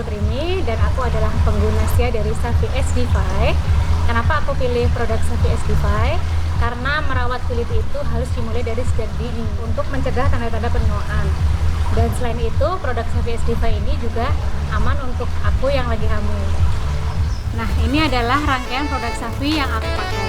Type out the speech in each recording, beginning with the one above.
aku Trimi dan aku adalah pengguna setia dari Safi Age Defy. Kenapa aku pilih produk Safi Age Defy? Karena merawat kulit itu harus dimulai dari sejak dini untuk mencegah tanda-tanda penuaan. Dan selain itu, produk Safi Age Defy ini juga aman untuk aku yang lagi hamil. Nah, ini adalah rangkaian produk Safi yang aku pakai.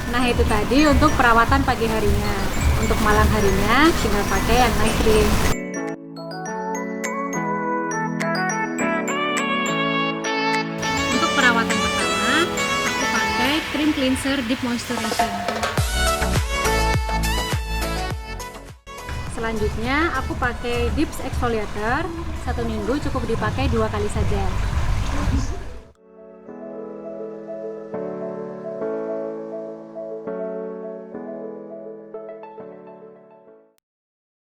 Nah, itu tadi untuk perawatan pagi harinya. Untuk malam harinya tinggal pakai yang night cream. Untuk perawatan pertama, aku pakai cream cleanser deep moisturization. Selanjutnya aku pakai deep exfoliator. 1 minggu cukup dipakai 2 kali saja.